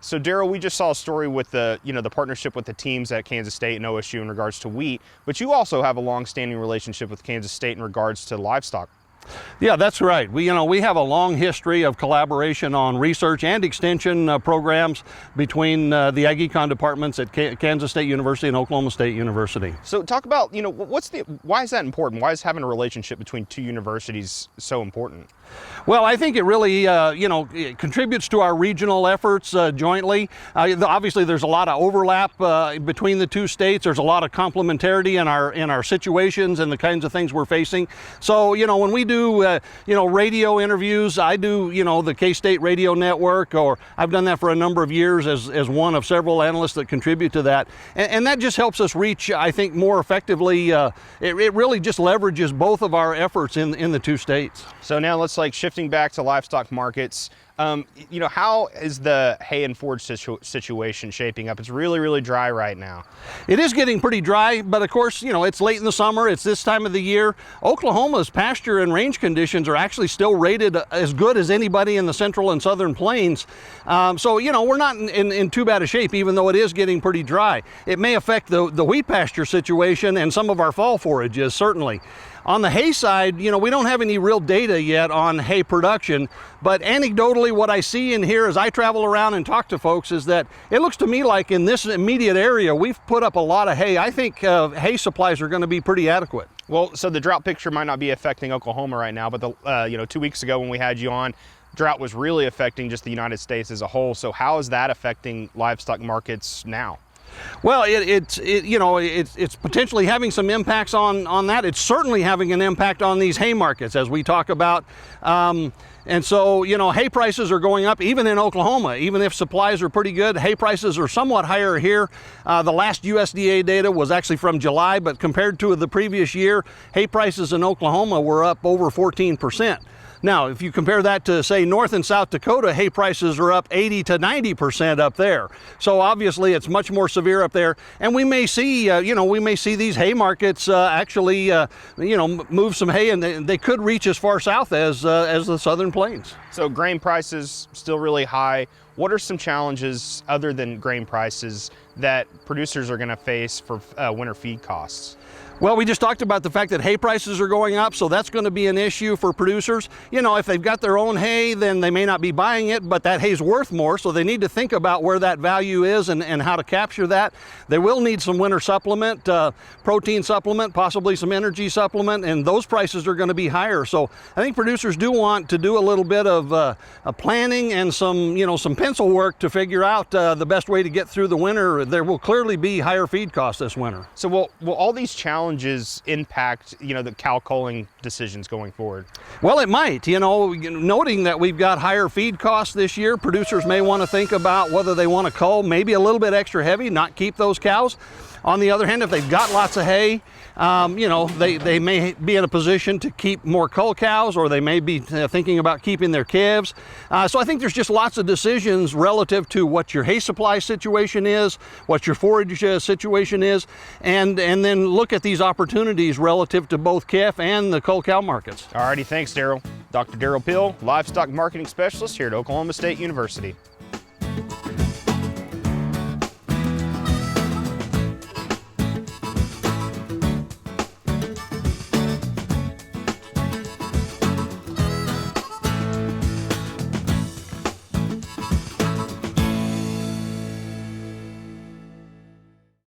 So Derrell, we just saw a story with the partnership with the teams at Kansas State and OSU in regards to wheat, but you also have a long-standing relationship with Kansas State in regards to livestock. Yeah, that's right. We have a long history of collaboration on research and extension programs between the Ag Econ departments at Kansas State University and Oklahoma State University. So talk about, why is that important? Why is having a relationship between two universities so important? Well, I think it really, it contributes to our regional efforts jointly. Obviously, there's a lot of overlap between the two states. There's a lot of complementarity in our situations and the kinds of things we're facing. So, when we do, radio interviews, I do, the K-State Radio Network, or I've done that for a number of years as one of several analysts that contribute to that. And that just helps us reach, I think, more effectively. It really just leverages both of our efforts in the two states. So now let's shifting back to livestock markets. How is the hay and forage situation shaping up? It's really, really dry right now. It is getting pretty dry, but of course, it's late in the summer. It's this time of the year. Oklahoma's pasture and range conditions are actually still rated as good as anybody in the central and southern plains. So, we're not in too bad a shape, even though it is getting pretty dry. It may affect the wheat pasture situation and some of our fall forages, certainly. On the hay side, we don't have any real data yet on hay production, but anecdotally what I see and hear as I travel around and talk to folks is that it looks to me like in this immediate area we've put up a lot of hay. I think hay supplies are going to be pretty adequate. Well, so the drought picture might not be affecting Oklahoma right now, but 2 weeks ago when we had you on, drought was really affecting just the United States as a whole. So how is that affecting livestock markets now? Well, it's potentially having some impacts on that. It's certainly having an impact on these hay markets as we talk about. And so, hay prices are going up even in Oklahoma. Even if supplies are pretty good, hay prices are somewhat higher here. The last USDA data was actually from July, but compared to the previous year, hay prices in Oklahoma were up over 14%. Now, if you compare that to, say, North and South Dakota, hay prices are up 80 to 90% up there. So obviously, it's much more severe up there. And we may see, these hay markets actually, move some hay, and they could reach as far south as the southern plains. So grain prices still really high. What are some challenges other than grain prices that producers are going to face for winter feed costs? Well, we just talked about the fact that hay prices are going up, so that's going to be an issue for producers. If they've got their own hay, then they may not be buying it, but that hay's worth more, so they need to think about where that value is and how to capture that. They will need some winter supplement, protein supplement, possibly some energy supplement, and those prices are going to be higher. So I think producers do want to do a little bit of planning and some pencil work to figure out the best way to get through the winter. There will clearly be higher feed costs this winter. So will all these challenges impact, the cow culling decisions going forward? Well, it might. Noting that we've got higher feed costs this year, producers may want to think about whether they want to cull maybe a little bit extra heavy, not keep those cows. On the other hand, if they've got lots of hay, they may be in a position to keep more cull cows, or they may be thinking about keeping their calves. So I think there's just lots of decisions relative to what your hay supply situation is, what your forage situation is, and then look at these opportunities relative to both calf and the cull cow markets. Alrighty, thanks, Derrell. Dr. Derrell Peel, Livestock Marketing Specialist here at Oklahoma State University.